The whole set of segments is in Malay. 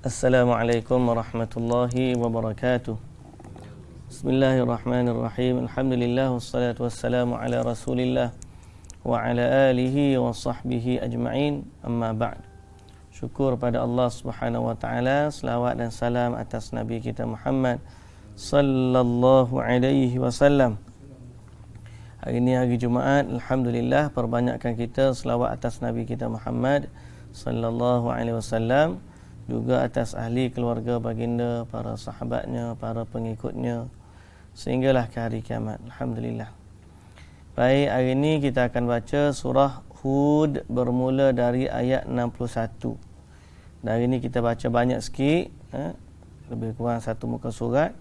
Assalamualaikum warahmatullahi wabarakatuh. Bismillahirrahmanirrahim. Alhamdulillah wassalatu wassalamu ala Rasulillah wa ala alihi wa sahbihi ajma'in. Amma ba'd. Syukur pada Allah Subhanahu wa taala, selawat dan salam atas nabi kita Muhammad sallallahu alaihi wasallam. Hari ini hari Jumaat, alhamdulillah perbanyakkan kita selawat atas nabi kita Muhammad sallallahu alaihi wasallam, juga atas ahli keluarga baginda, para sahabatnya, para pengikutnya sehinggalah ke hari kiamat. Alhamdulillah. Baik, hari ini kita akan baca surah Hud bermula dari ayat 61. Dan hari ini kita baca banyak sikit, lebih kurang satu muka surat,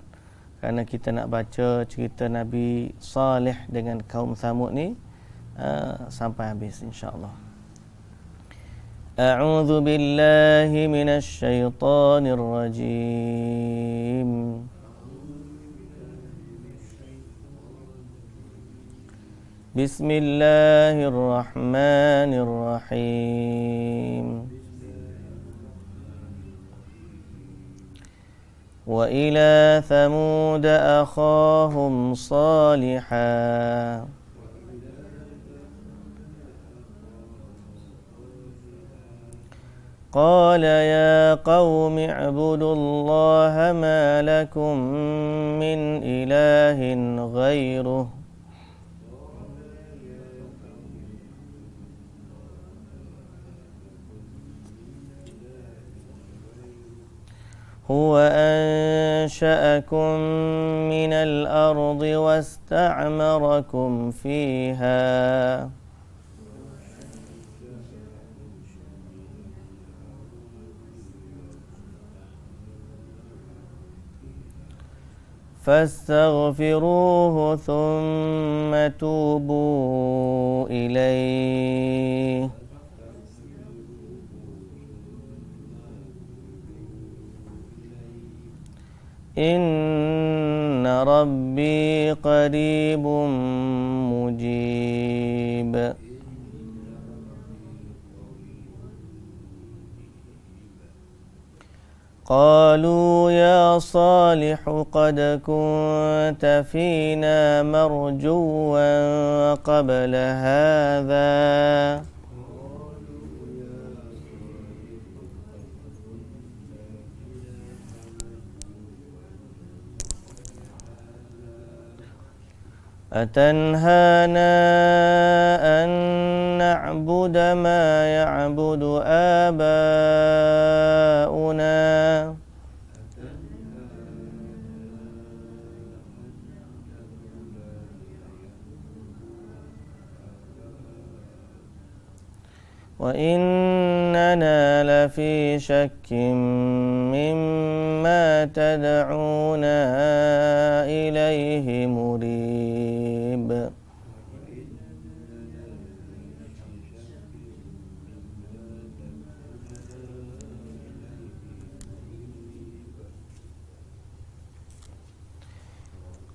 kerana kita nak baca cerita Nabi Saleh dengan kaum Thamud ni sampai habis insya-Allah. أعوذ بالله من الشيطان الرجيم بسم الله الرحمن الرحيم وإلى ثمود أخاهم صالحا قال يا قوم اعبدوا الله ما لكم من إله غيره هو أنشأكم من الأرض واستعمركم فيها فاستغفروه ثم توبوا إليه إن ربي قريب مجيب قالوا يا صالح قد كنت فينا مرجوا قبل هذا أتنهانا أن نعبد ما يعبد آباؤنا وإننا لفي شك مما تدعونا إليه مريب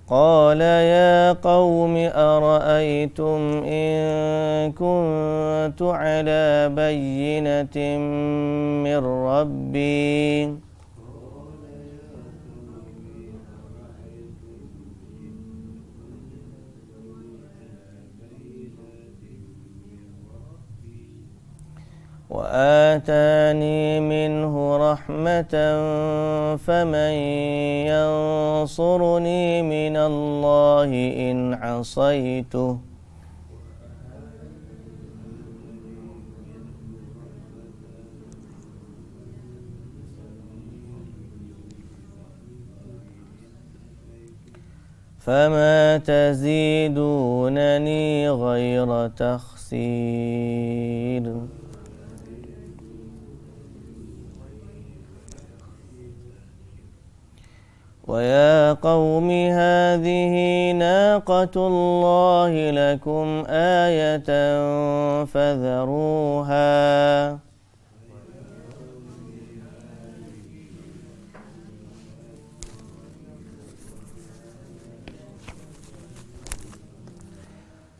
قال يا قوم أرأيتم إن كنت على بينة من ربي وآتاني منه رحمة فمن ينصرني من الله إن عصيته فما تزيدونني غير تخسير ويا قوم هذه ناقة الله لكم آية فذروها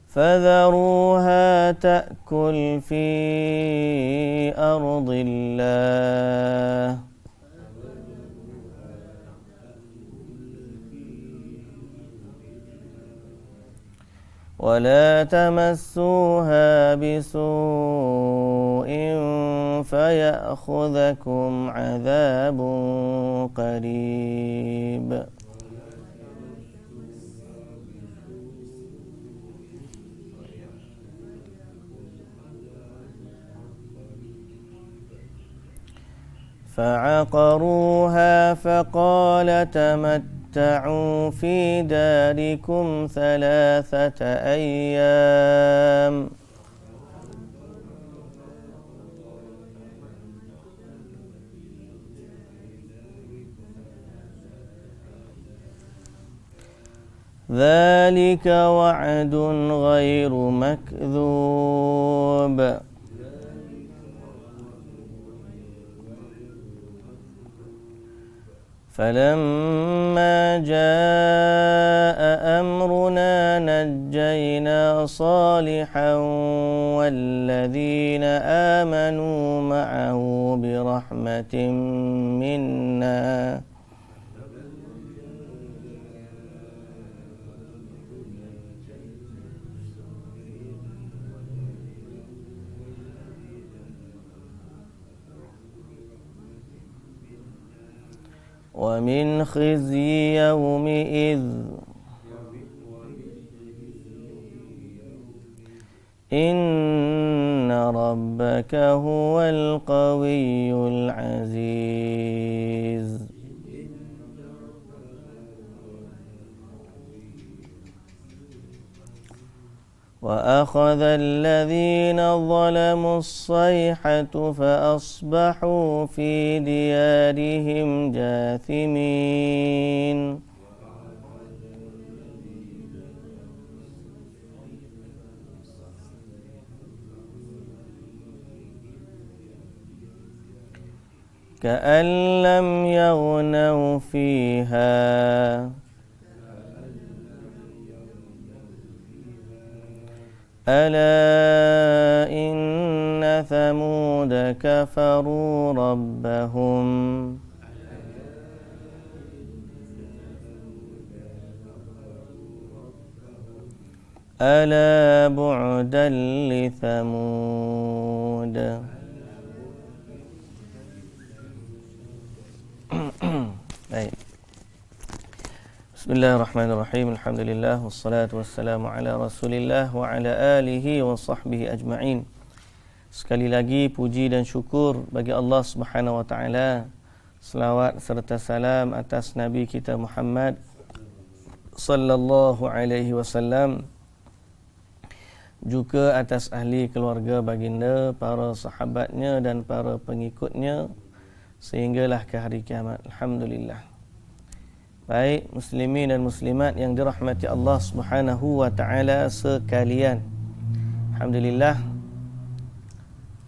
فذروها تأكل في أرض الله ولا تمسوها بسوء فيأخذكم عذاب قريب. فعقروها فقال تمتعوا في داركم 3 أيام ذلك وعد غير مكذوب. فلما جاء أمرنا نجينا صالحا والذين آمنوا معه برحمة منا ومن خزي يومئذ إن ربك هو القوي العزيز. وأخذ الذين ظلموا الصيحة فأصبحوا في ديارهم جاثمين. كأن لم يغنوا فيها ألا إن ثمود كفروا ربهم ألا بعدا لثمود. Baik. Bismillahirrahmanirrahim. Alhamdulillah wassalatu wassalamu ala Rasulillah wa ala alihi wa sahbihi ajma'in. Sekali lagi puji dan syukur bagi Allah Subhanahu wa taala. Selawat serta salam atas Nabi kita Muhammad sallallahu alaihi wasallam, juga atas ahli keluarga baginda, para sahabatnya dan para pengikutnya sehinggalah ke hari kiamat. Alhamdulillah. Baik muslimin dan muslimat yang dirahmati Allah Subhanahu wa taala sekalian. Alhamdulillah.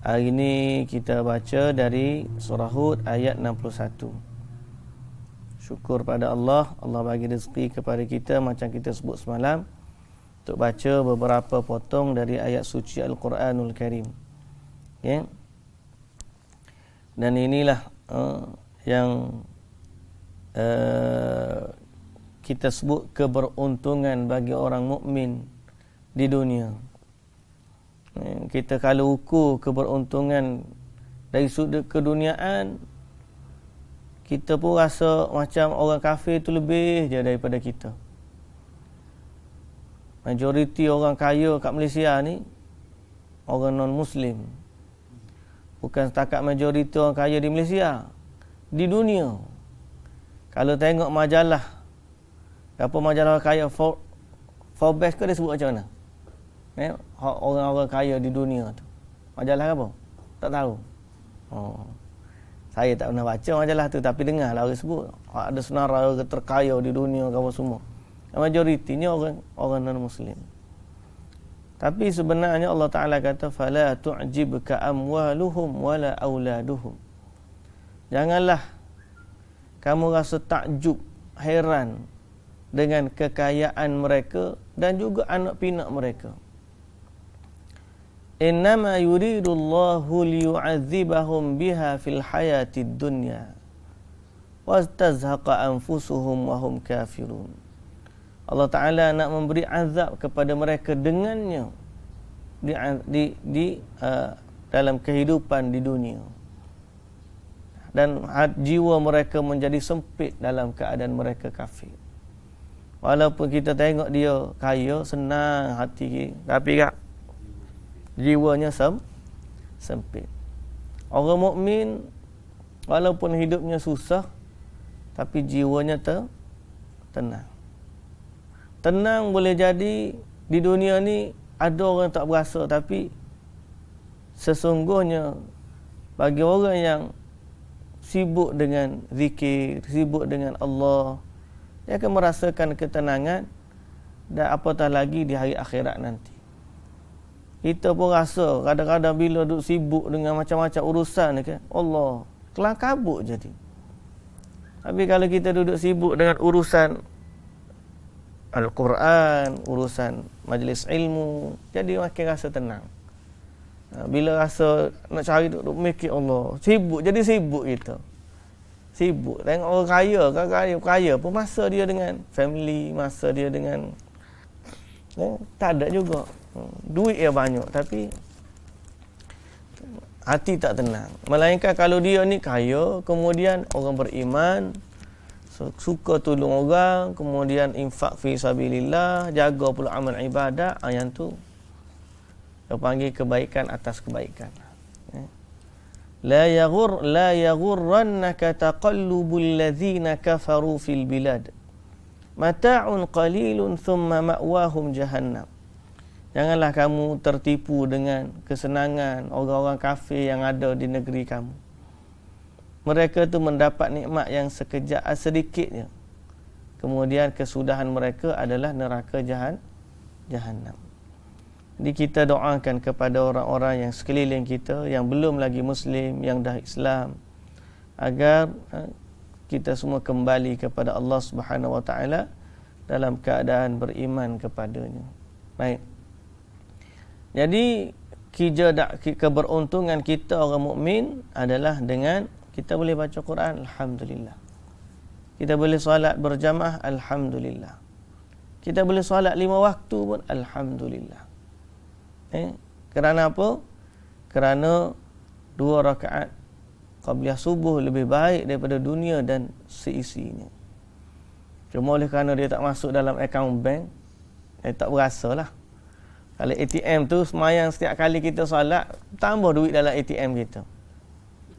Hari ini kita baca dari surah Hud ayat 61. Syukur pada Allah, Allah bagi rezeki kepada kita macam kita sebut semalam untuk baca beberapa potong dari ayat suci Al-Quranul Karim. Ya. Dan inilah yang kita sebut keberuntungan bagi orang mukmin di dunia. Kita kalau ukur keberuntungan dari sudut keduniaan, kita pun rasa macam orang kafir tu lebih je daripada kita. Majoriti orang kaya kat Malaysia ni orang non-Muslim. Bukan setakat majoriti orang kaya di Malaysia, di dunia. Kalau tengok majalah, apa majalah kaya Forbes ke dia sebut macam mana? Orang-orang kaya di dunia tu. Majalah apa? Tak tahu. Saya tak pernah baca majalah tu, tapi dengar lah orang sebut. Ada senarai orang terkaya di dunia apa semua. Majoritinya orang non-Muslim. Tapi sebenarnya Allah Ta'ala kata fala tu'jibka amwaluhum wala auladuhum. Janganlah kamu rasa takjub, heran dengan kekayaan mereka dan juga anak pinak mereka. Innama yuridullahu liyu'adzibahum biha fil hayatid dunya wa tazhaqa anfusuhum wa hum kafirun. Allah Ta'ala nak memberi azab kepada mereka dengannya dalam kehidupan di dunia. Dan jiwa mereka menjadi sempit dalam keadaan mereka kafir. Walaupun kita tengok dia kaya, senang hati, tapi tak, jiwanya sempit. Orang mukmin walaupun hidupnya susah, tapi jiwanya tenang. Tenang boleh jadi di dunia ni ada orang tak berasa, tapi sesungguhnya bagi orang yang sibuk dengan zikir, sibuk dengan Allah, dia akan merasakan ketenangan, dan apatah lagi di hari akhirat nanti. Kita pun rasa kadang-kadang bila duduk sibuk dengan macam-macam urusan ni kan, Allah, kelang kabut jadi. Tapi kalau kita duduk sibuk dengan urusan Al-Quran, urusan majlis ilmu, jadi makin rasa tenang. Bila rasa nak cari duduk mikir Allah, sibuk, jadi sibuk kita. Sibuk. Tengok orang kaya pun masa dia dengan family, masa dia dengan tak ada juga. Duit dia banyak tapi hati tak tenang. Melainkan kalau dia ni kaya, kemudian orang beriman, suka tolong orang, kemudian infak fi sabilillah, jaga pula amal ibadah, yang tu dia panggil kebaikan atas kebaikan. La yaghurrannaka taqallubul ladzina kafaru fil bilad. Mata'un qalilun thumma ma'wahum jahannam. Janganlah kamu tertipu dengan kesenangan orang-orang kafir yang ada di negeri kamu. Mereka tu mendapat nikmat yang sekejap, sedikitnya. Kemudian kesudahan mereka adalah neraka jahannam. Jadi kita doakan kepada orang-orang yang sekeliling kita, yang belum lagi Muslim, yang dah Islam, agar kita semua kembali kepada Allah Subhanahu Wa Taala dalam keadaan beriman kepadanya. Baik. Jadi keberuntungan kita orang mukmin adalah dengan kita boleh baca Quran, alhamdulillah. Kita boleh solat berjamaah, alhamdulillah. Kita boleh solat 5 waktu pun, alhamdulillah. Kerana apa? Kerana 2 rakaat qabliyah subuh lebih baik daripada dunia dan seisinya. Cuma oleh kerana dia tak masuk dalam akaun bank, tak berasalah. Kalau ATM tu semayang setiap kali kita solat, tambah duit dalam ATM kita.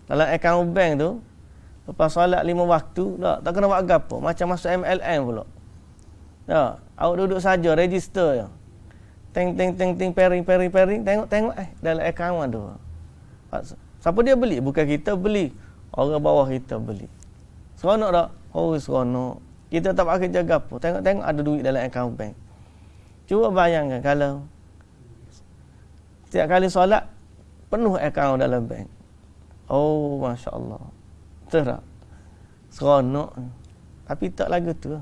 Dalam akaun bank tu, lepas solat 5 waktu, tak kena buat apa, macam masuk MLM pula. Awak duduk saja, register je. Teng, pairing, tengok dalam akaun tu. Siapa dia beli? Bukan kita beli, orang bawah kita beli. Seronok tak? Oh, seronok. Kita tak pakai jaga apa. Tengok ada duit dalam akaun bank. Cuba bayangkan kalau setiap kali solat penuh akaun dalam bank. Oh, Masya Allah. Betul tak? Seronok. Tapi tak lagu tu.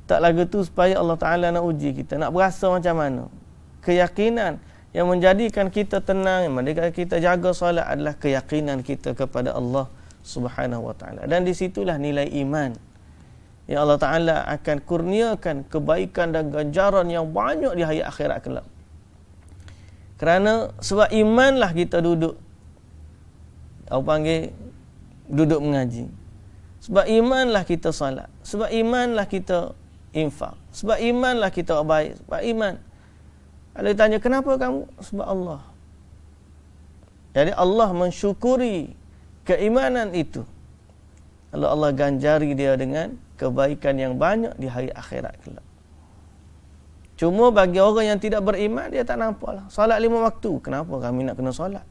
Tak lagu tu supaya Allah Ta'ala nak uji kita. Nak berasa macam mana. Keyakinan yang menjadikan kita tenang, yang menjadikan kita jaga solat adalah keyakinan kita kepada Allah Subhanahu Wa Ta'ala. Dan di situlah nilai iman. Ya Allah Ta'ala akan kurniakan kebaikan dan ganjaran yang banyak di hari akhirat kelak. Kerana sebab imanlah kita duduk. Duduk mengaji. Sebab imanlah kita salat. Sebab imanlah kita infak. Sebab imanlah kita baik. Sebab iman. Kalau ditanya kenapa kamu? Sebab Allah. Jadi Allah mensyukuri keimanan itu. Lalu Allah ganjari dia dengan kebaikan yang banyak di hari akhirat kelak. Cuma bagi orang yang tidak beriman, dia tak nampak lah. Solat 5 waktu. Kenapa kami nak kena solat?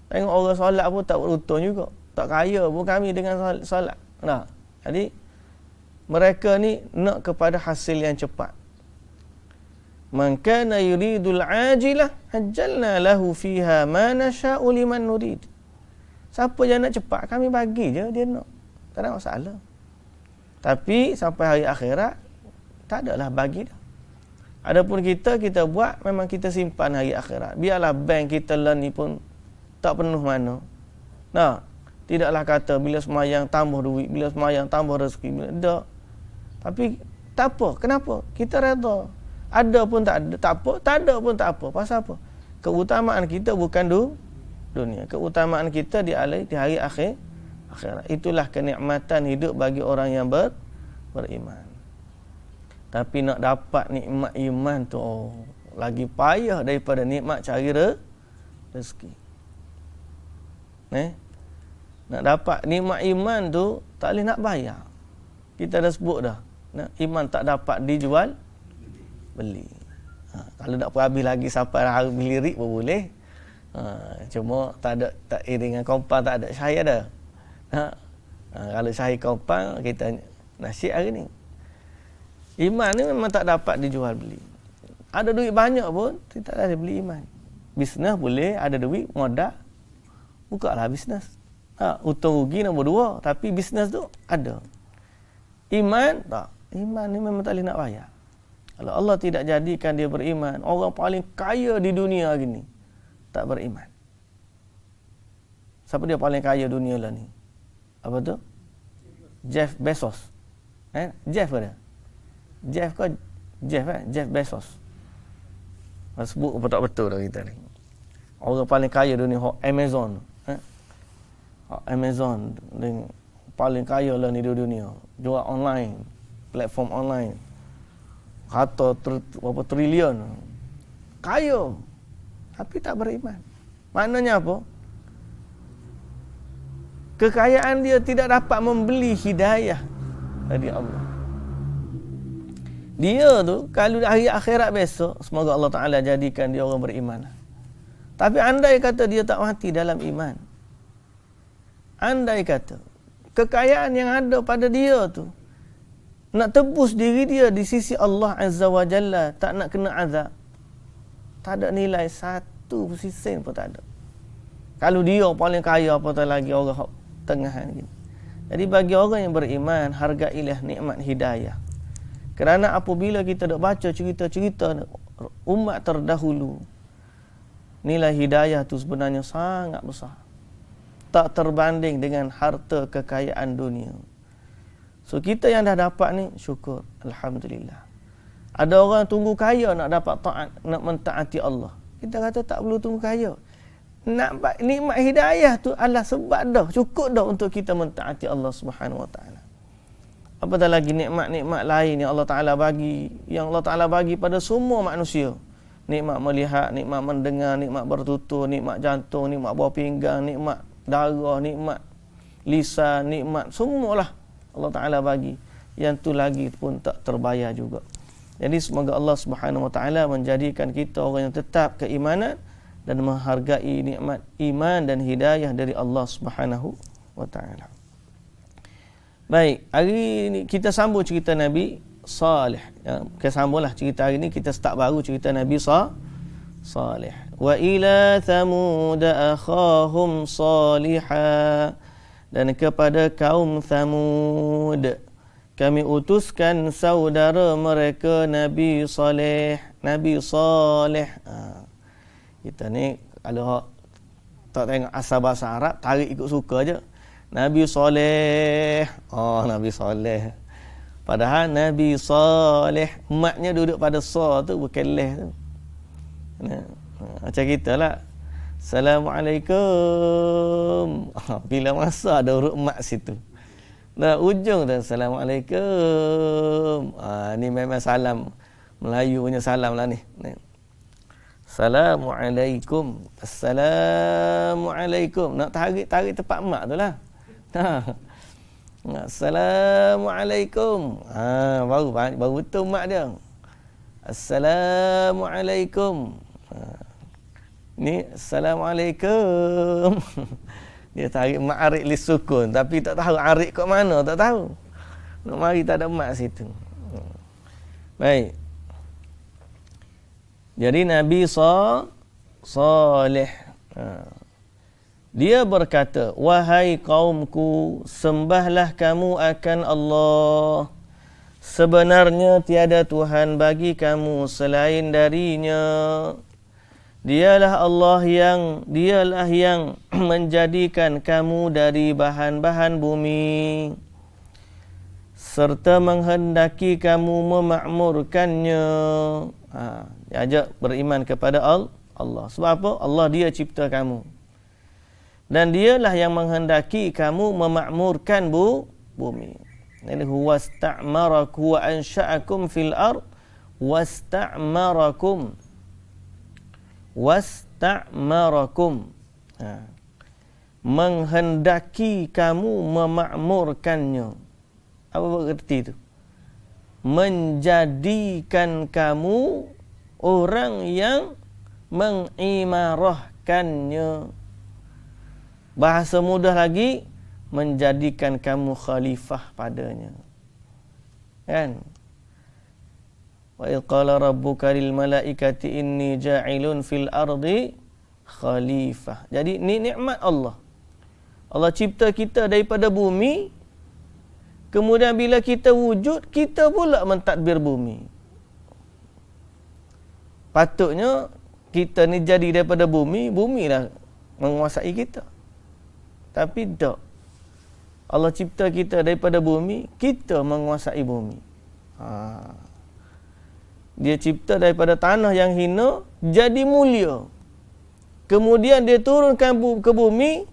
Tengok orang solat pun tak beruntung juga. Tak kaya pun kami dengan solat. Nah, jadi mereka ni nak kepada hasil yang cepat. Man kana yuridul ajilah ajjalna lahu fiha ma nasha'u liman nurid. Siapa yang nak cepat, kami bagi je dia nak. Tak ada masalah. Tapi sampai hari akhirat tak adalah bagi dah. Adapun kita buat memang kita simpan hari akhirat. Biarlah bank kita lah ni pun tak penuh mana. Nah, tidaklah kata bila semayang tambah duit, bila semayang tambah rezeki. Tak. Tapi tak apa. Kenapa? Kita redha. Ada pun tak ada, tak apa. Tak ada pun tak apa. Pasal apa? Keutamaan kita bukan dunia. Keutamaan kita di hari akhirat. Itulah kenikmatan hidup bagi orang yang beriman. Tapi nak dapat nikmat iman tu lagi payah daripada nikmat cari rezeki. Nak dapat nikmat iman tu tak boleh nak bayar. Kita dah sebut dah. Iman tak dapat dijual beli. Kalau nak habis lagi sampai harga lirik pun boleh. Cuma tak iringan kompang tak ada syahid dah. Kalau syahid kompang kita nasib hari ni. Iman ni memang tak dapat dijual beli. Ada duit banyak pun kita tak boleh beli iman. Bisnes boleh, ada duit, modal, buka lah bisnes. Untung rugi nombor 2, tapi bisnes tu ada. Iman tak. Iman ni memang tak boleh nak bayar. Kalau Allah tidak jadikan dia beriman, orang paling kaya di dunia hari ni tak beriman. Siapa dia paling kaya dunia lah ni? Apa tu? Jeff Bezos. Jeff ke dia? Jeff Bezos. Sebut apa tak betul dah kita ni. Orang paling kaya dunia Amazon. Amazon yang paling kaya lah ni di dunia. Jual online, platform online. Harta berapa trilion. Kaya. Tapi tak beriman. Maknanya apa? Kekayaan dia tidak dapat membeli hidayah dari Allah. Dia tu kalau hari akhirat besok, semoga Allah Ta'ala jadikan dia orang beriman. Tapi andai kata dia tak mati dalam iman, andai kata kekayaan yang ada pada dia tu nak tebus diri dia di sisi Allah Azza wa Jalla, tak nak kena azab, tak ada nilai 1 sen pun tak ada. Kalau dia paling kaya, apatah lagi orang tengahan gini. Jadi bagi orang yang beriman, hargailah nikmat hidayah. Kerana apabila kita dok baca cerita-cerita umat terdahulu, nilai hidayah tu sebenarnya sangat besar. Tak terbanding dengan harta kekayaan dunia. So kita yang dah dapat ni, syukur, alhamdulillah. Ada orang tunggu kaya nak dapat taat, nak mentaati Allah. Kita kata tak perlu tunggu kaya. Nak nikmat hidayah tu adalah sebab dah, cukup dah untuk kita mentaati Allah Subhanahu wa taala. Apatah lagi nikmat-nikmat lain yang Allah Ta'ala bagi, yang Allah Ta'ala bagi pada semua manusia. Nikmat melihat, nikmat mendengar, nikmat bertutur, nikmat jantung, nikmat buah pinggang, nikmat darah, nikmat lisan, nikmat semualah Allah Ta'ala bagi. Yang tu lagi pun tak terbayar juga. Jadi semoga Allah Subhanahu wa taala menjadikan kita orang yang tetap keimanan dan menghargai nikmat iman dan hidayah dari Allah Subhanahu wa taala. Baik, hari ini kita sambung cerita Nabi Saleh. Kita sambunglah cerita hari ini, kita start baru cerita Nabi Saleh. Wa ila Thamud akhahum Salihah, dan kepada kaum Thamud kami utuskan saudara mereka Nabi Saleh. Nabi Saleh. Kita ni kalau tak tengok asal bahasa Arab, tarik ikut suka je. Nabi Saleh. Nabi Saleh. Padahal Nabi Saleh, matnya duduk pada sa tu, bukan leh tu. Macam kita lah. Assalamualaikum. Bila masa ada huruf mat situ. Dah ujung tu Assalamualaikum. Ni memang salam Melayu punya salam lah ni. Assalamualaikum. Assalamualaikum. Nak tarik tepat mak tu lah. Assalamualaikum. Baru betul mak dia. Assalamualaikum. Ni Assalamualaikum. Dia tarik mak arik li sukun, tapi tak tahu arik kat mana, tak tahu. Nak mari tak ada mak situ. Baik. Jadi Nabi Saleh dia berkata, wahai kaumku, sembahlah kamu akan Allah. Sebenarnya tiada Tuhan bagi kamu selain darinya. Dialah yang menjadikan kamu dari bahan-bahan bumi. serta menghendaki kamu memakmurkannya. Dia ajak beriman kepada Allah. Sebab apa? Allah dia cipta kamu. Dan dialah yang menghendaki kamu memakmurkan bumi. Ini wasta'marakum wa ansha'akum fil ard wasta'marakum. Menghendaki kamu memakmurkannya. Apa berarti itu? Menjadikan kamu orang yang mengimarahkannya. Bahasa mudah lagi, menjadikan kamu khalifah padanya. Kan? Wa idh qala rabbuka lil malaikati inni ja'ilun fil ardi khalifah. Jadi ni nikmat Allah. Allah cipta kita daripada bumi. Kemudian bila kita wujud, kita pula mentadbir bumi. Patutnya kita ni jadi daripada bumi, bumi lah menguasai kita. Tapi tak. Allah cipta kita daripada bumi, kita menguasai bumi. Dia cipta daripada tanah yang hina, jadi mulia. Kemudian dia turunkan ke bumi,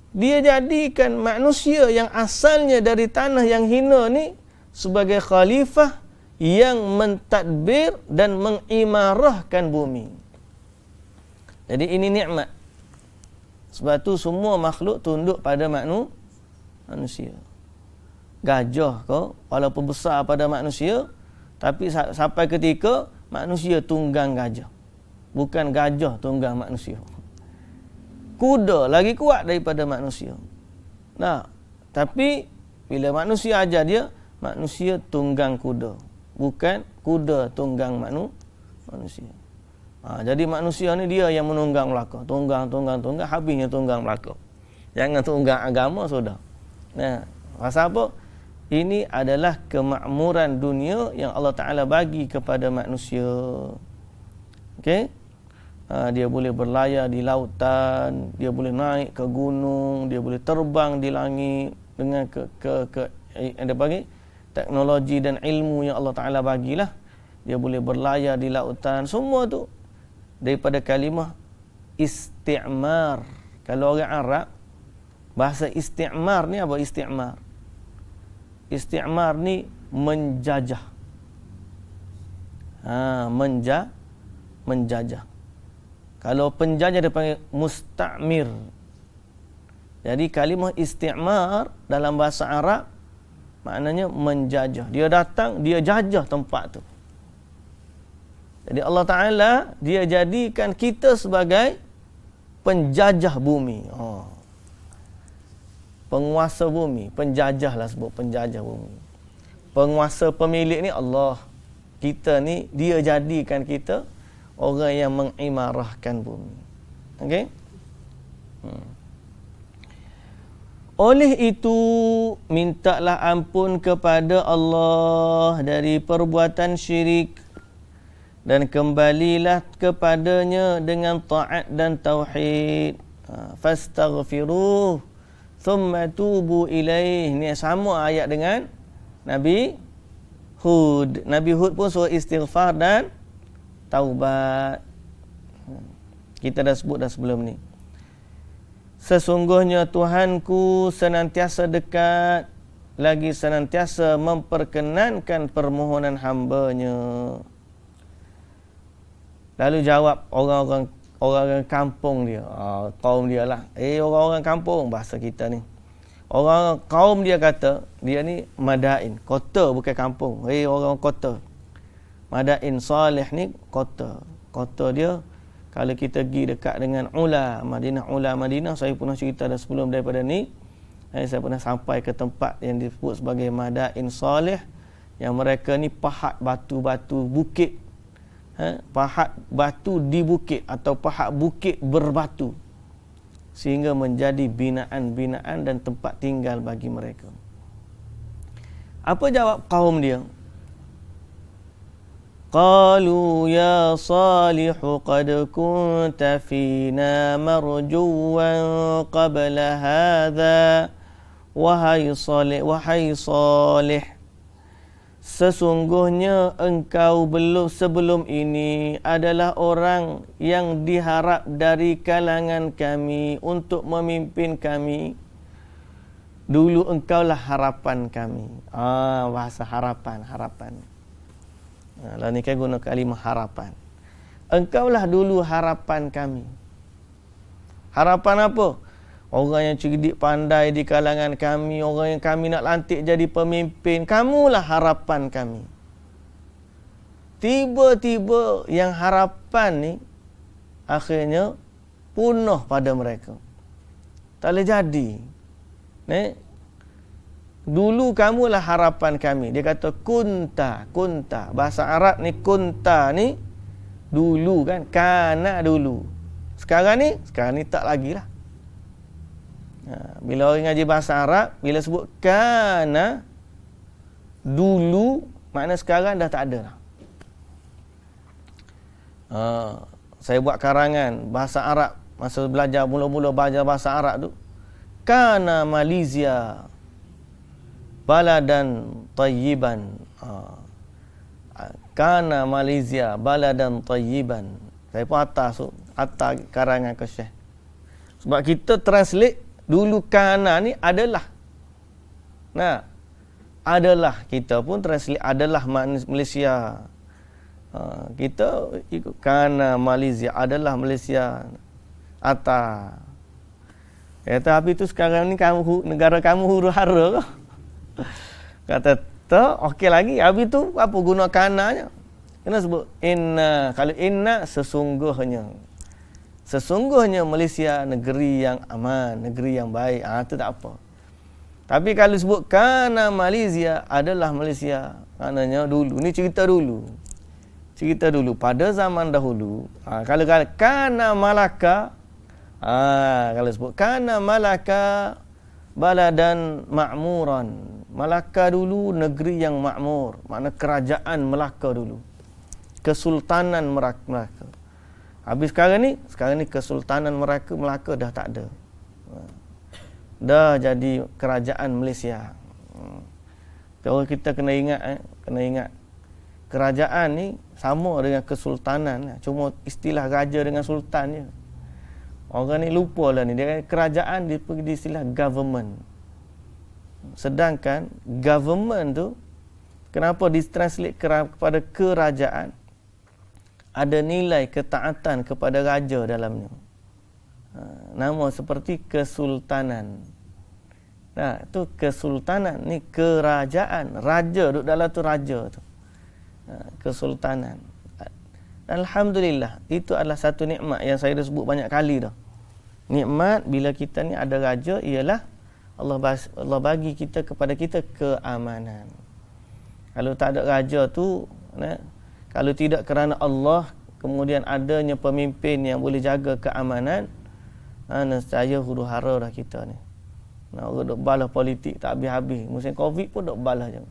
dia jadikan manusia yang asalnya dari tanah yang hina ni sebagai khalifah yang mentadbir dan mengimarahkan bumi. Jadi ini nikmat. Sebab tu semua makhluk tunduk pada manusia. Gajah ke, walaupun besar pada manusia, tapi sampai ketika manusia tunggang gajah. Bukan gajah tunggang manusia. Kuda lagi kuat daripada manusia. Nah, tapi bila manusia ajar dia, manusia tunggang kuda. Bukan kuda tunggang manusia. Jadi manusia ni dia yang menunggang Melaka. Tunggang, habisnya tunggang Melaka. Jangan tunggang agama sudah. Nah, pasal apa? Ini adalah kemakmuran dunia yang Allah Ta'ala bagi kepada manusia. Okey? Dia boleh berlayar di lautan, dia boleh naik ke gunung, dia boleh terbang di langit dengan ada bagi teknologi dan ilmu yang Allah Ta'ala bagilah. Dia boleh berlayar di lautan. Semua tu daripada kalimah isti'mar. Kalau orang Arab, bahasa isti'mar ni apa isti'mar? Isti'mar ni menjajah. Menjajah. Kalau penjajah dia panggil musta'mir. Jadi kalimah isti'mar dalam bahasa Arab maknanya menjajah. Dia datang, dia jajah tempat tu. Jadi Allah Ta'ala dia jadikan kita sebagai penjajah bumi. Penguasa bumi, penjajah lah sebut penjajah bumi. Penguasa pemilik ni Allah. Kita ni dia jadikan kita orang yang mengimarahkan bumi. Okey? Oleh itu, mintalah ampun kepada Allah dari perbuatan syirik dan kembalilah kepadanya dengan taat dan tauhid. Fastaghfiruh thumma tubu ilaih. Ini sama ayat dengan Nabi Hud. Nabi Hud pun suruh istighfar dan taubat. Kita dah sebut dah sebelum ni. Sesungguhnya Tuhanku senantiasa dekat, lagi senantiasa memperkenankan permohonan hamba-Nya. Lalu jawab orang-orang kampung dia, kaum dia lah. Orang-orang kampung bahasa kita ni. Orang kaum dia kata, dia ni Madain, kota bukan kampung. Orang kota. Madain Saleh ni kota. Kota dia, kalau kita pergi dekat dengan Ula Madinah, saya pernah cerita dah sebelum daripada ni. Saya pernah sampai ke tempat yang disebut sebagai Madain Saleh, yang mereka ni pahat batu-batu bukit. Pahat batu di bukit atau pahat bukit berbatu, sehingga menjadi binaan-binaan dan tempat tinggal bagi mereka. Apa jawab kaum dia? Qalu ya Salihu qad kunta fina marjuwan qabla hadha wahai Saleh, sesungguhnya engkau sebelum ini adalah orang yang diharap dari kalangan kami untuk memimpin kami. Dulu engkaulah harapan kami. Bahasa harapan. Lah ni kan guna kalimah harapan. Engkaulah dulu harapan kami. Harapan apa? Orang yang cerdik pandai di kalangan kami, orang yang kami nak lantik jadi pemimpin, kamulah harapan kami. Tiba-tiba yang harapan ni akhirnya punah pada mereka. Tak boleh jadi. Dulu kamulah harapan kami. Dia kata kunta. Bahasa Arab ni kunta ni dulu kan, kana dulu. Sekarang ni tak lagi lah. Bila orang ngaji bahasa Arab, bila sebut kana dulu, makna sekarang dah tak ada lah. Saya buat karangan bahasa Arab masa mula-mula belajar bahasa Arab tu. Kana Malaysia baladan tayyiban. Kana Malaysia baladan tayyiban. Saya pun atas karangan ke Syekh. Sebab kita translate dulu kana ni adalah. Adalah, kita pun translate adalah Malaysia. Kita ikut kana Malaysia adalah Malaysia. Tapi tu sekarang ni negara kamu huru-hara ke? Kata tak, okey lagi. Habis tu apa guna kananya? Kena sebut inna. Kalau inna, sesungguhnya Malaysia negeri yang aman, negeri yang baik. Itu tak apa. Tapi kalau sebut kana Malaysia adalah Malaysia, maknanya dulu. Ni cerita dulu pada zaman dahulu. Kalau kana Malaka, kalau sebut kana Malaka baladan ma'muran. Malaka dulu negeri yang makmur, makna kerajaan Melaka dulu. Kesultanan Melaka. Habis sekarang ni Kesultanan Melaka dah tak ada. Dah jadi kerajaan Malaysia. Kalau kita kena ingat kerajaan ni sama dengan kesultanan, cuma istilah raja dengan sultan je. Orang ni lupa lah ni, dia kerajaan dia pergi istilah government. Sedangkan government tu kenapa ditranslate kepada kerajaan? Ada nilai ketaatan kepada raja dalamnya. Nama seperti kesultanan. Itu kesultanan, ni kerajaan. Raja duduk dalam tu raja tu. Kesultanan. Alhamdulillah, itu adalah satu nikmat yang saya dah sebut banyak kali dah. Nikmat bila kita ni ada raja ialah Allah bagi kepada kita keamanan. Kalau tak ada raja tu, kalau tidak kerana Allah, kemudian adanya pemimpin yang boleh jaga keamanan, nescaya huru-hara dah kita ni. Orang duk balas politik tak habis-habis. Musim Covid pun duk balas je.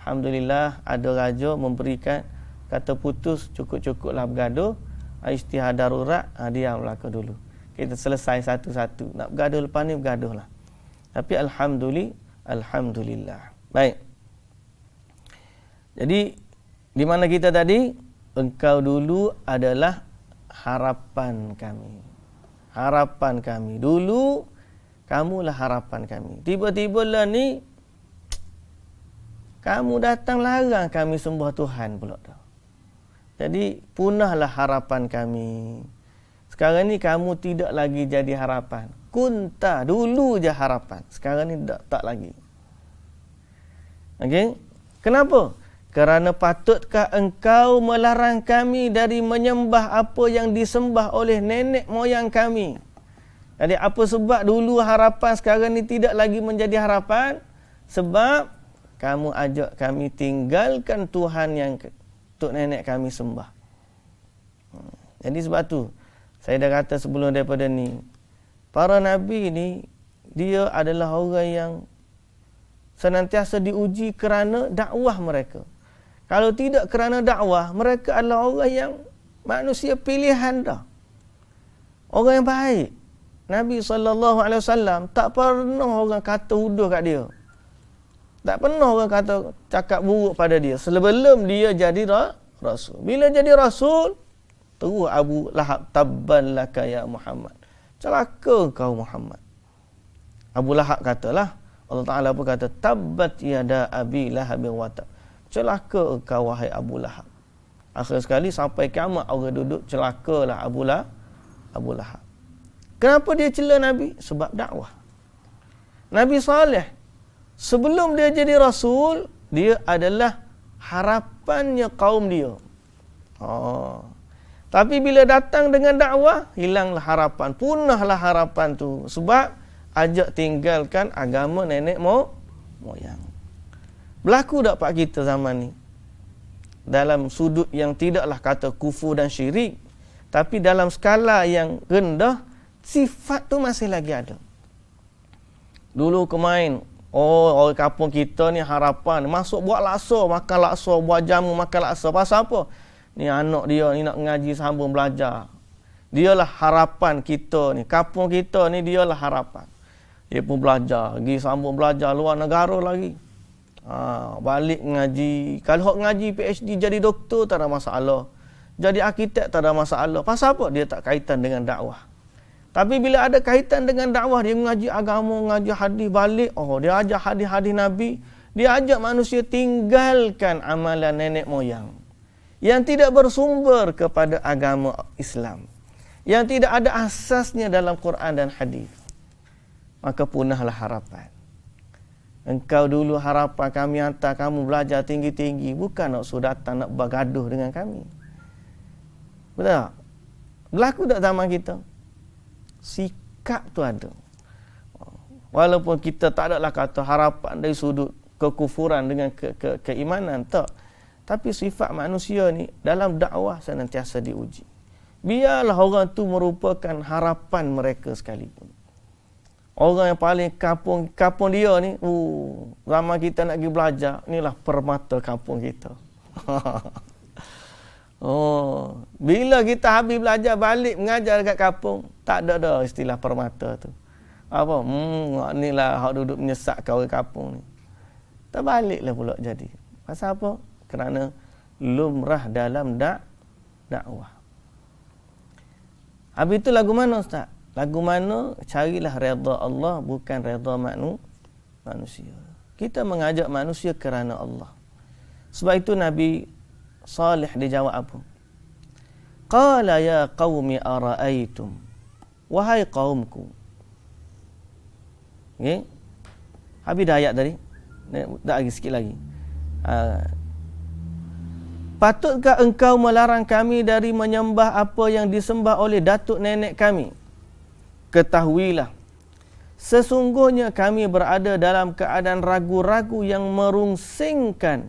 Alhamdulillah ada raja memberikan kata putus, cukup-cukuplah bergaduh, ijtihad darurat, diam belaka dulu. Kita selesai satu-satu. Nak bergaduh lepas ni bergaduhlah. Tapi alhamdulillah. Baik. Jadi di mana kita tadi? Engkau dulu adalah harapan kami. Harapan kami. Dulu kamulah harapan kami. Tiba-tiba lah ni kamu datang larang kami sembah Tuhan pula dah. Jadi punahlah harapan kami. Sekarang ni kamu tidak lagi jadi harapan. Kunta, dulu je harapan. Sekarang ni tak lagi. Okey? Kenapa? Kerana patutkah engkau melarang kami dari menyembah apa yang disembah oleh nenek moyang kami? Jadi apa sebab dulu harapan, sekarang ni tidak lagi menjadi harapan? Sebab kamu ajak kami tinggalkan Tuhan yang tok nenek kami sembah. Jadi sebab tu saya dah kata sebelum daripada ni, para nabi ni dia adalah orang yang senantiasa diuji kerana dakwah mereka. Kalau tidak kerana dakwah, mereka adalah orang yang manusia pilihan dah. Orang yang baik. Nabi SAW tak pernah orang kata huduh kat dia. Tak pernah orang kata cakap buruk pada dia sebelum dia jadi rasul. Bila jadi rasul, terus Abu Lahab, tabban laka ya Muhammad. Celaka kau Muhammad. Abu Lahab katalah, Allah Ta'ala pun kata, tabbat yada abi lahabin wa tab. Celaka kau wahai Abu Lahab. Akhir sekali sampai kiamat orang duduk celakalah Abu Lahab. Kenapa dia cela Nabi? Sebab dakwah. Nabi Saleh sebelum dia jadi rasul, dia adalah harapannya kaum dia. Tapi bila datang dengan dakwah, hilanglah harapan, punahlah harapan tu. Sebab ajak tinggalkan agama nenek moyang. Berlaku tak pak kita zaman ni? Dalam sudut yang tidaklah kata kufur dan syirik, tapi dalam skala yang rendah, sifat tu masih lagi ada. Dulu kemain, orang kampung kita ni harapan, masuk buat laksa, makan laksa, buat jamu, makan laksa. Pasal apa? Ni anak dia ni nak ngaji sambung belajar. Dialah harapan kita ni. Kampung kita ni dialah harapan. Dia pun belajar, pergi sambung belajar luar negara lagi. Balik ngaji. Kalau hok ngaji PhD jadi doktor tak ada masalah. Jadi arkitek tak ada masalah. Pasal apa? Dia tak kaitan dengan dakwah. Tapi bila ada kaitan dengan dakwah, dia mengaji agama, mengaji hadis balik. Dia ajar hadis-hadis Nabi. Dia ajak manusia tinggalkan amalan nenek moyang yang tidak bersumber kepada agama Islam, yang tidak ada asasnya dalam Quran dan hadis. Maka punahlah harapan. Engkau dulu harapan kami hantar kamu belajar tinggi-tinggi, bukan nak suruh datang nak bergaduh dengan kami. Betul tak? Berlaku tak zaman kita? Sikap tu ada. Walaupun kita tak adalah kata harapan dari sudut kekufuran dengan keimanan, tak. Tapi sifat manusia ni dalam dakwah senantiasa diuji. Biarlah orang tu merupakan harapan mereka sekalipun. Orang yang paling kampung dia ni, zaman kita nak pergi belajar, inilah permata kampung kita. Bila kita habis belajar balik mengajar dekat kampung, tak ada dah istilah permata tu. Apa? Inilah hak duduk menyesatkan orang kampung ni. Terbaliklah pula jadi. Pasal apa? Kerana lumrah dalam dakwah. Habis itu lagu mana Ustaz? Lagu mana? Carilah redha Allah, bukan redha manusia. Kita mengajak manusia kerana Allah. Sebab itu Nabi Salih dijawab apa? Qala ya qaumi ara'aytum. Wahai kaumku. Okay? Habis dah ayat tadi. Tak lagi sikit lagi. Patutkah engkau melarang kami dari menyembah apa yang disembah oleh datuk nenek kami? Ketahuilah, sesungguhnya kami berada dalam keadaan ragu-ragu yang merungsingkan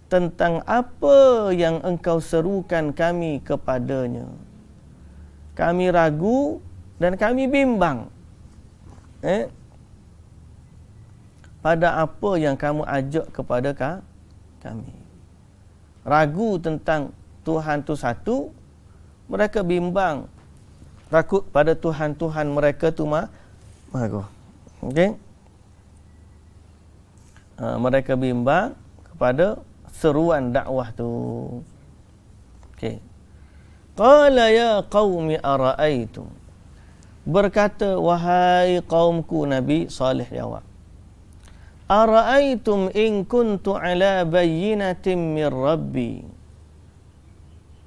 tentang apa yang engkau serukan kami kepadanya. Kami ragu dan kami bimbang pada apa yang kamu ajak kepada kami. Ragu tentang Tuhan tu satu, mereka bimbang takut pada Tuhan-Tuhan mereka tu maha. Okey? Mereka bimbang kepada seruan dakwah tu. Okey. Qala ya qaumi ara'aytum. Berkata, wahai kaumku, Nabi Salih jawab. Ara'aytum in kuntu ala bayyinatin min Rabbi.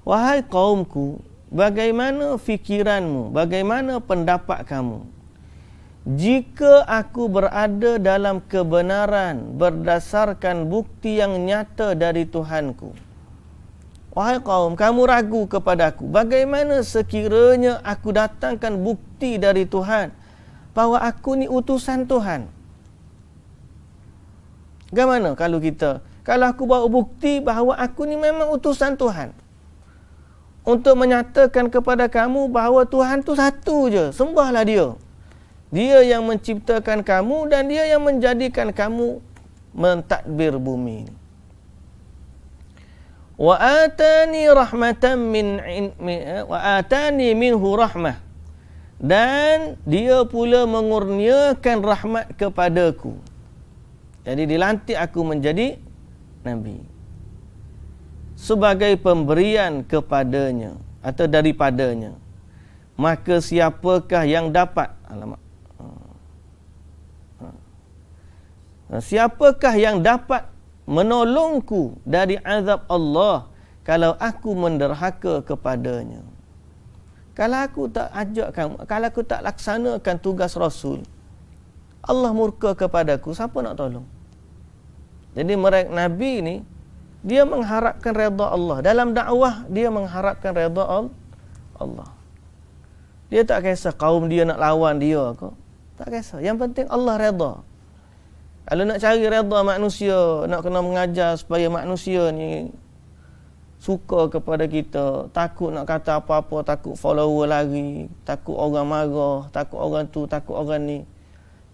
Wahai kaumku, bagaimana fikiranmu, bagaimana pendapat kamu jika aku berada dalam kebenaran berdasarkan bukti yang nyata dari Tuhanku? Wahai kaum, kamu ragu kepada aku. Bagaimana sekiranya aku datangkan bukti dari Tuhan bahawa aku ni utusan Tuhan? Bagaimana kalau aku bawa bukti bahawa aku ni memang utusan Tuhan untuk menyatakan kepada kamu bahawa Tuhan tu satu je, sembahlah dia. Dia yang menciptakan kamu dan dia yang menjadikan kamu mentadbir bumi ini. Wa atani minhu rahmah, dan dia pula mengurniakan rahmat kepadaku. Jadi dilantik aku menjadi nabi sebagai pemberian kepadanya atau daripadanya. Maka siapakah yang dapat siapakah yang dapat menolongku dari azab Allah kalau aku menderhaka kepadanya? Kalau aku tak ajak kamu, kalau aku tak laksanakan tugas Rasul, Allah murka kepadaku, siapa nak tolong? Jadi mereka Nabi ni, dia mengharapkan redha Allah. Dalam dakwah, dia mengharapkan redha Allah. Dia tak kisah kaum dia nak lawan dia ke. Tak kisah. Yang penting Allah redha. Kalau nak cari redha manusia, nak kena mengajar supaya manusia ni suka kepada kita, takut nak kata apa-apa, takut follower lagi, takut orang marah, takut orang tu, takut orang ni.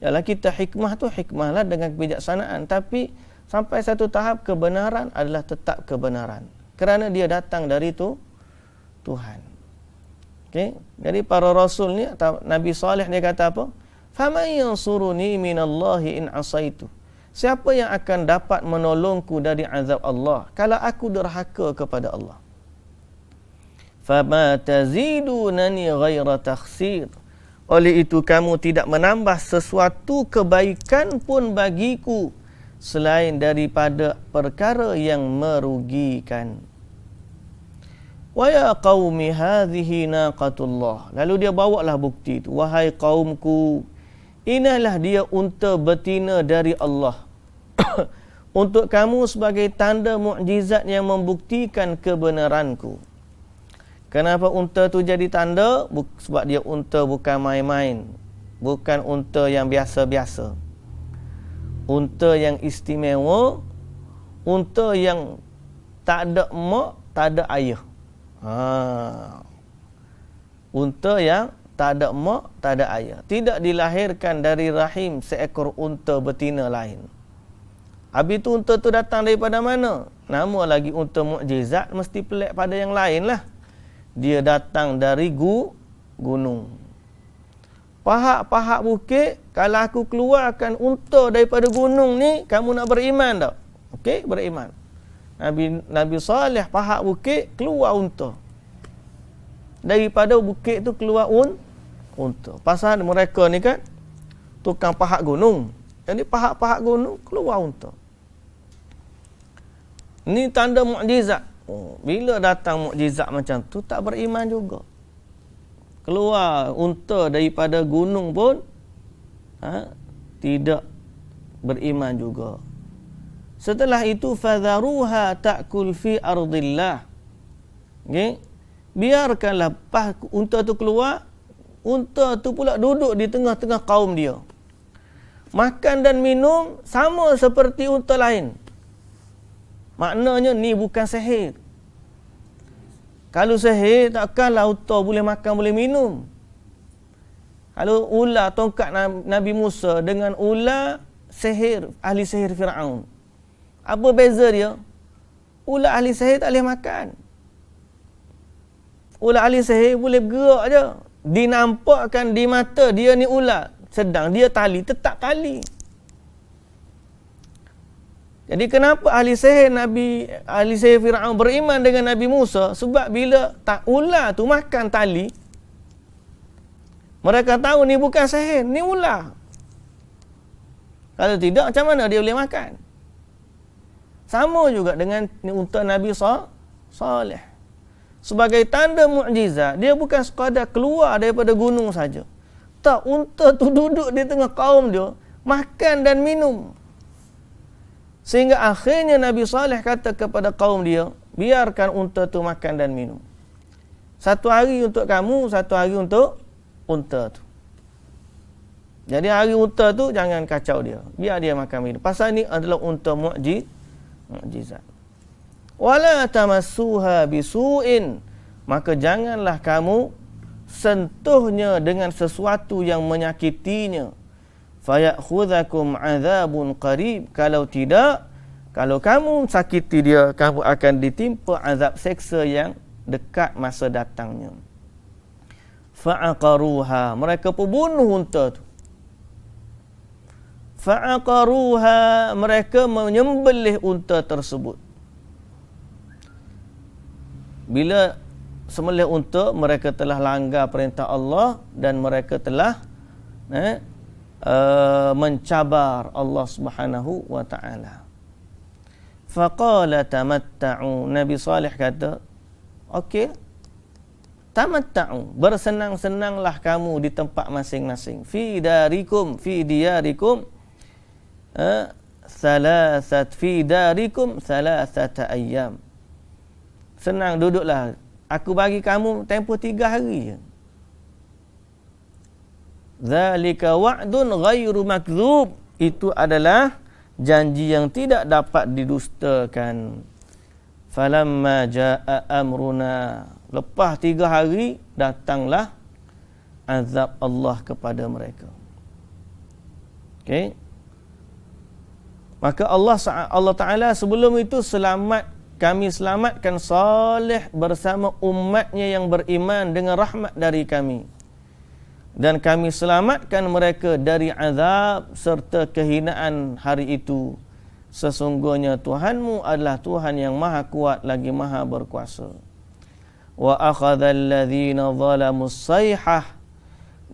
Yalah, kita hikmah tu hikmahlah dengan kebijaksanaan, tapi sampai satu tahap kebenaran adalah tetap kebenaran kerana dia datang dari tu Tuhan. Okey, jadi para rasul ni atau Nabi Saleh dia kata apa? Faman yansuruni minallahi in asaitu. Siapa yang akan dapat menolongku dari azab Allah kalau aku derhaka kepada Allah? Fama tazidunani ghaira takhsir. Oleh itu kamu tidak menambah sesuatu kebaikan pun bagiku selain daripada perkara yang merugikan. Wa ya qaumi hadhihi naqatullah. Lalu dia bawalah bukti itu. Wahai kaumku, inilah dia unta betina dari Allah. Untuk kamu sebagai tanda mukjizat yang membuktikan kebenaranku. Kenapa unta tu jadi tanda? Sebab dia unta bukan main-main. Bukan unta yang biasa-biasa. Unta yang istimewa. Unta yang tak ada mak, tak ada ayah. Unta yang tak ada mak, tak ada ayah. Tidak dilahirkan dari rahim seekor unta betina lain. Habis tu unta tu datang daripada mana? Nama lagi unta mukjizat, mesti pelik pada yang lain lah. Dia datang dari gunung. Pahak-pahak bukit, kalau aku keluarkan unta daripada gunung ni, kamu nak beriman tak? Okey, beriman. Nabi Saleh pahak bukit, keluar unta. Daripada bukit tu keluar unta. Pasal mereka ni kan tukang pahak gunung. Jadi pahak-pahak gunung keluar unta. Ni tanda mukjizat. Bila datang mukjizat macam tu tak beriman juga. Keluar unta daripada gunung pun tidak beriman juga. Setelah itu fadharuha ta'kul fi ardillah. Okey. Biarkanlah unta tu keluar, unta tu pula duduk di tengah-tengah kaum dia. Makan dan minum sama seperti unta lain. Maknanya ni bukan sihir. Kalau sihir takkanlah unta boleh makan boleh minum. Kalau ular tongkat Nabi Musa dengan ular sihir, ahli sihir Firaun. Apa beza dia? Ular ahli sihir tak boleh makan. Ular ahli sihir boleh bergerak je. Dinampakkan di mata dia ni ular. Sedang dia tali, tetap tali. Jadi kenapa ahli sihir Firaun beriman dengan Nabi Musa? Sebab bila ular tu makan tali, mereka tahu ni bukan sihir, ni ular. Kalau tidak, macam mana dia boleh makan? Sama juga dengan unta Nabi Saleh. Sebagai tanda mukjizat, dia bukan sekadar keluar daripada gunung saja. Tak, unta tu duduk di tengah kaum dia, makan dan minum. Sehingga akhirnya Nabi Saleh kata kepada kaum dia, biarkan unta tu makan dan minum. Satu hari untuk kamu, satu hari untuk unta tu. Jadi hari unta tu jangan kacau dia. Biar dia makan minum. Pasal ni adalah unta mukjizat. Wala tamassuha bisu'in. Maka janganlah kamu sentuhnya dengan sesuatu yang menyakitinya. Fayakhudzakum adzabun qarib. Kalau tidak, kalau kamu sakiti dia, kamu akan ditimpa azab seksa yang dekat masa datangnya. fa'aqaruha, mereka pun bunuh unta tu. Fa'aqaruha, mereka menyembelih unta tersebut. Bila sembelih unta, mereka telah langgar perintah Allah dan mereka telah mencabar Allah Subhanahu wa taala. Faqala tamatta'u, Nabi Saleh kata, okey, tamatta'u, bersenang-senanglah kamu di tempat masing-masing. Fi diyarikum thalathata ayyam. Senang duduklah. Aku bagi kamu tempoh 3 hari je. Zalika wa'dun ghairu makdzub. Itu adalah janji yang tidak dapat didustakan. Falamma jaa amruna, lepas 3 hari datanglah azab Allah kepada mereka. Okey. Maka Allah Ta'ala sebelum itu kami selamatkan Saleh bersama umatnya yang beriman dengan rahmat dari kami. Dan kami selamatkan mereka dari azab serta kehinaan hari itu. Sesungguhnya Tuhanmu adalah Tuhan yang maha kuat lagi maha berkuasa. Wa akhadhal ladzina zalamus sayhah,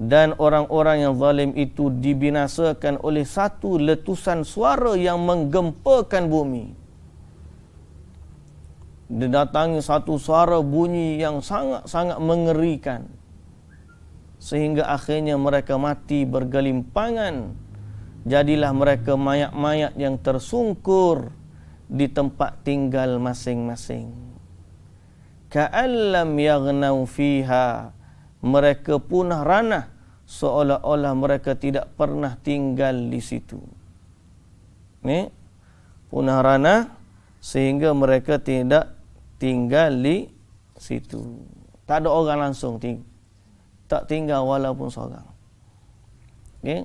dan orang-orang yang zalim itu dibinasakan oleh satu letusan suara yang menggempakan bumi. Didatangi satu suara bunyi yang sangat-sangat mengerikan, sehingga akhirnya mereka mati bergelimpangan. Jadilah mereka mayat-mayat yang tersungkur di tempat tinggal masing-masing. Ka'allam yaghnau fiha, mereka punah ranah seolah-olah mereka tidak pernah tinggal di situ. Ni punah ranah sehingga mereka tidak tinggal di situ. Tak ada orang langsung tak tinggal walaupun seorang. Okay?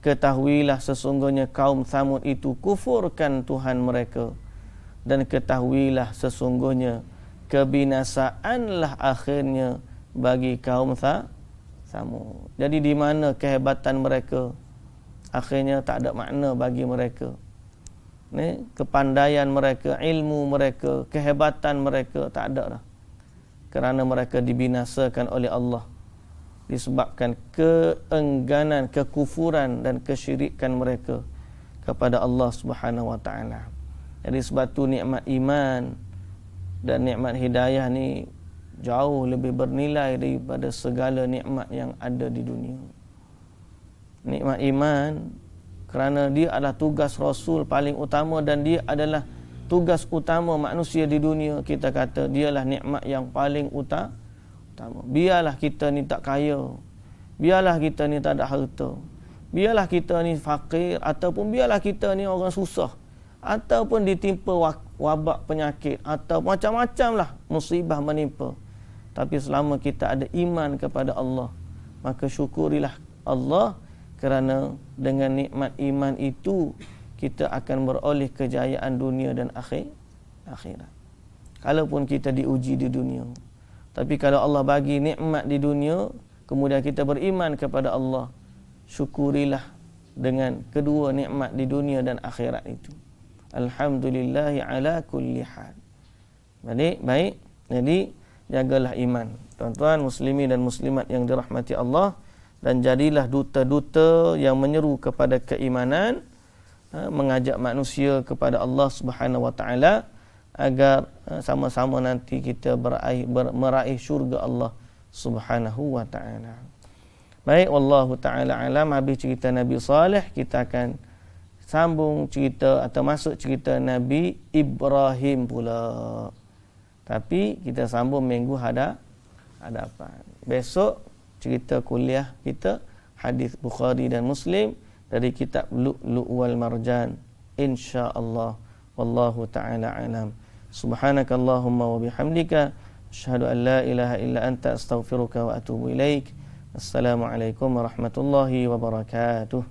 Ketahuilah sesungguhnya kaum Thamud itu kufurkan Tuhan mereka, dan ketahuilah sesungguhnya kebinasaanlah akhirnya bagi kaum Thamud. Jadi di mana kehebatan mereka, akhirnya tak ada makna bagi mereka. Kepandaian mereka, ilmu mereka, kehebatan mereka tak ada dah. Kerana mereka dibinasakan oleh Allah disebabkan keengganan, kekufuran dan kesyirikan mereka kepada Allah Subhanahu wa taala. Jadi sebab tu nikmat iman dan nikmat hidayah ni jauh lebih bernilai daripada segala nikmat yang ada di dunia. Nikmat iman kerana dia adalah tugas Rasul paling utama dan dia adalah tugas utama manusia di dunia. Kita kata dialah nikmat yang paling utama. Biarlah kita ni tak kaya, biarlah kita ni tak ada harta, biarlah kita ni fakir, ataupun biarlah kita ni orang susah, ataupun ditimpa wabak penyakit, atau macam-macam lah musibah menimpa. Tapi selama kita ada iman kepada Allah, maka syukurilah Allah, kerana dengan nikmat iman itu kita akan beroleh kejayaan dunia dan akhirat. Kalaupun kita diuji di dunia, tapi kalau Allah bagi nikmat di dunia, kemudian kita beriman kepada Allah, syukurilah dengan kedua nikmat di dunia dan akhirat itu. Alhamdulillahi ala kulli hal. Baik. Jadi jagalah iman, tuan-tuan muslimin dan muslimat yang dirahmati Allah, dan jadilah duta-duta yang menyeru kepada keimanan, mengajak manusia kepada Allah Subhanahu wa taala, agar sama-sama nanti kita meraih syurga Allah Subhanahu wa taala. Baik, wallahu taala alam. Habis cerita Nabi Saleh, kita akan sambung cerita atau masuk cerita Nabi Ibrahim pula. Tapi kita sambung minggu hadapan. Besok cerita kuliah kita hadis Bukhari dan Muslim dari kitab Lu'lu' wal Marjan, insya-Allah. Wallahu taala alam. Subhanakallahumma wa bihamdika asyhadu an la ilaha illa anta astaghfiruka wa atubu ilaik. Assalamualaikum warahmatullahi wabarakatuh.